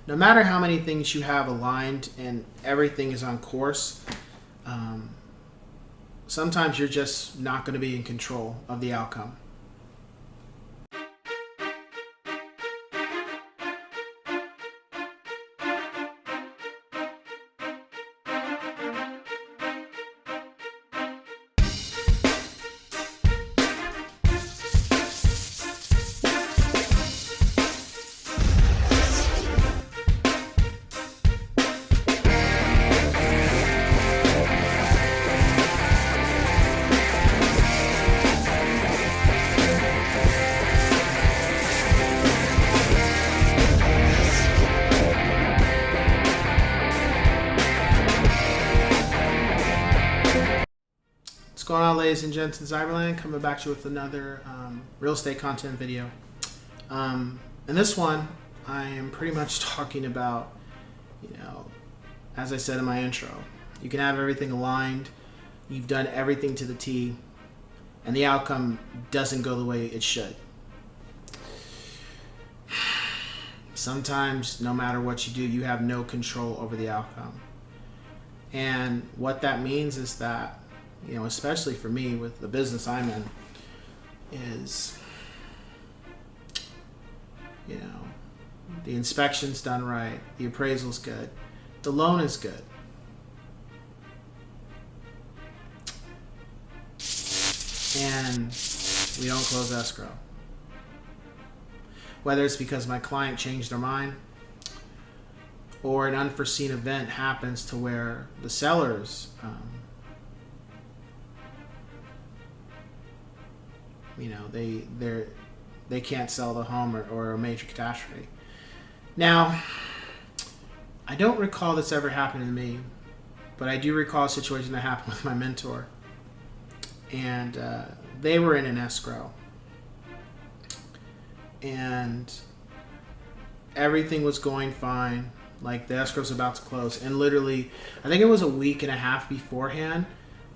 no matter how many things you have aligned and everything is on course, sometimes you're just not going to be in control of the outcome. What's going on, ladies and gents in Cyberland? Coming back to you with another real estate content video. In this one, I am pretty much talking about, as I said in my intro, you can have everything aligned, you've done everything to the T, and the outcome doesn't go the way it should. Sometimes, no matter what you do, you have no control over the outcome. And what that means is that, especially for me with the business I'm in, is, the inspection's done right, the appraisal's good, the loan is good. And we don't close escrow. Whether it's because my client changed their mind or an unforeseen event happens to where the sellers they can't sell the home or a major catastrophe. Now, I don't recall this ever happening to me, but I do recall a situation that happened with my mentor. And they were in an escrow. And everything was going fine. Like, the escrow's about to close. And literally, I think it was a week and a half beforehand,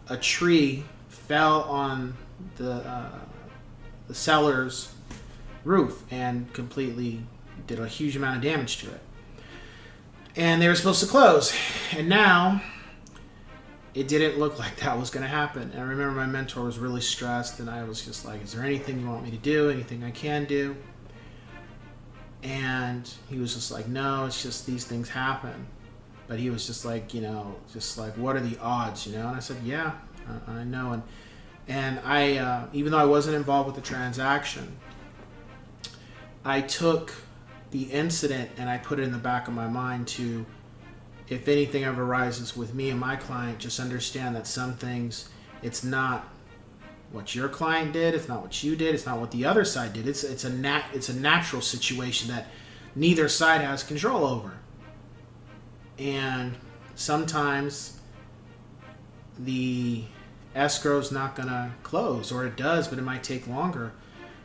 a tree fell on the seller's roof and completely did a huge amount of damage to it. And they were supposed to close. And now, it didn't look like that was going to happen. And I remember my mentor was really stressed, and I was just like, is there anything you want me to do? Anything I can do? And he was just like, no, it's just these things happen. But he was just like, what are the odds, And I said, yeah, I know. And I, even though I wasn't involved with the transaction, I took the incident and I put it in the back of my mind to, if anything ever arises with me and my client, just understand that some things, it's not what your client did, it's not what you did, it's not what the other side did. It's a natural situation that neither side has control over. And sometimes the escrow's not gonna close, or it does, but it might take longer,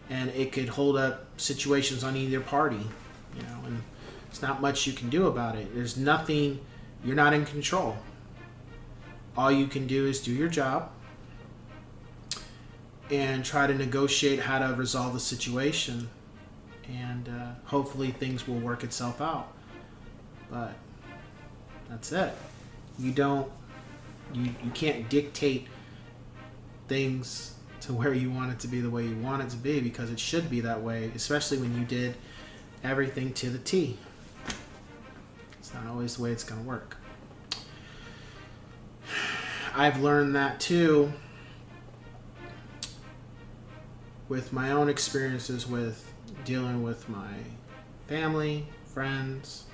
and it could hold up situations on either party, and it's not much you can do about it. There's nothing, you're not in control. All you can do is do your job and try to negotiate how to resolve the situation, and hopefully things will work itself out. But that's it. You can't dictate things to where you want it to be the way you want it to be, because it should be that way, especially when you did everything to the T. It's not always the way it's going to work. I've learned that too with my own experiences with dealing with my family, friends,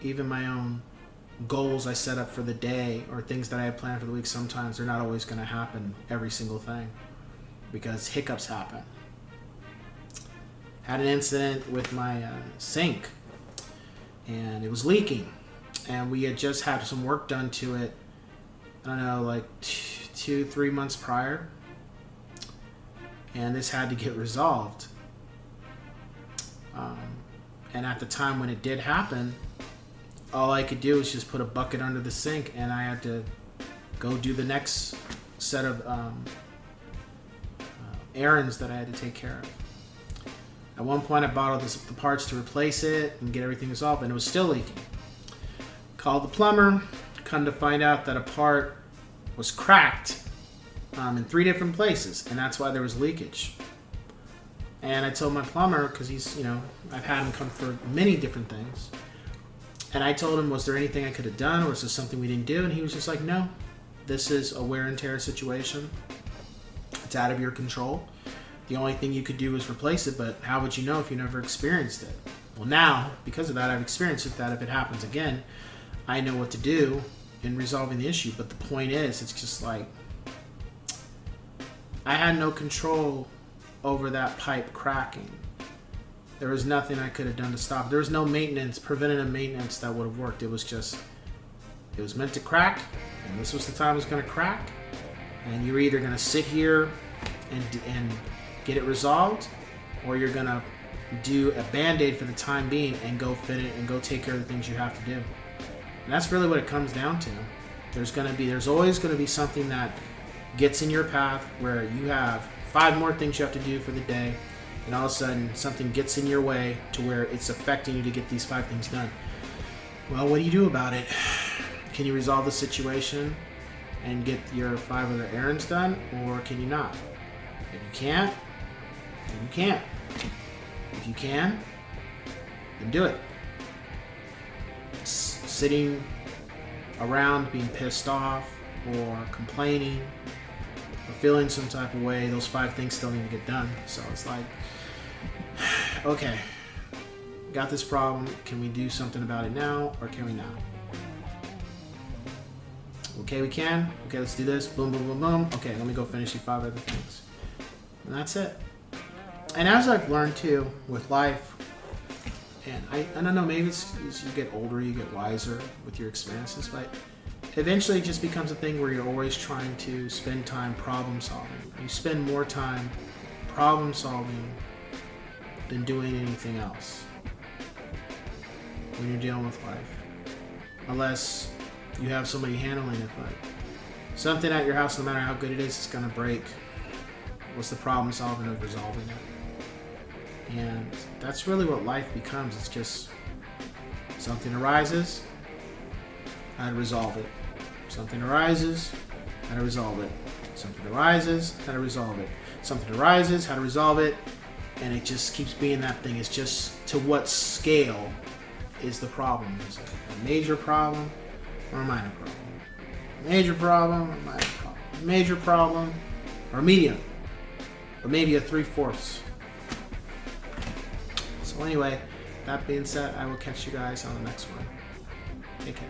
even my own goals I set up for the day or things that I had planned for the week. Sometimes they're not always going to happen, every single thing, because hiccups happen. Had an incident with my sink, and it was leaking, and we had just had some work done to it, I don't know, like 2-3 months prior, and this had to get resolved. And at the time when it did happen, all I could do was just put a bucket under the sink, and I had to go do the next set of errands that I had to take care of. At one point, I bought all the parts to replace it and get everything resolved, and it was still leaking. Called the plumber, come to find out that a part was cracked in 3 different places, and that's why there was leakage. And I told my plumber, because he's, I've had him come for many different things, and I told him, was there anything I could have done, or was this something we didn't do? And he was just like, no, this is a wear and tear situation. It's out of your control. The only thing you could do is replace it, but how would you know if you never experienced it? Well, now, because of that, I've experienced it, that if it happens again, I know what to do in resolving the issue. But the point is, it's just like, I had no control over that pipe cracking. There was nothing I could have done to stop it. There was no maintenance, preventative maintenance that would have worked. It was meant to crack, and this was the time it was going to crack. And you're either going to sit here and get it resolved, or you're going to do a Band-Aid for the time being and go fit it and go take care of the things you have to do. And that's really what it comes down to. There's always going to be something that gets in your path where you have 5 more things you have to do for the day, and all of a sudden something gets in your way to where it's affecting you to get these 5 things done. Well, what do you do about it? Can you resolve the situation and get your 5 other errands done, or can you not? If you can't, then you can't. If you can, then do it. Sitting around being pissed off or complaining or feeling some type of way, those 5 things still need to get done. So it's like, okay, got this problem. Can we do something about it now, or can we not? Okay, we can. Okay, let's do this. Boom, boom, boom, boom. Okay, let me go finish these 5 other things. And that's it. And as I've learned too with life, and I don't know, maybe it's as you get older, you get wiser with your experiences, but eventually it just becomes a thing where you're always trying to spend time problem solving. You spend more time problem solving than doing anything else when you're dealing with life. Unless you have somebody handling it, but something at your house, no matter how good it is going to break. What's the problem solving of resolving it? And that's really what life becomes. It's just something arises, how to resolve it. Something arises, how to resolve it. Something arises, how to resolve it. Something arises, how to resolve it. And it just keeps being that thing. It's just to what scale is the problem? Is it a major problem or a minor problem? Major problem or minor problem? Major problem or medium? Or maybe a 3/4. So anyway, that being said, I will catch you guys on the next one. Take care.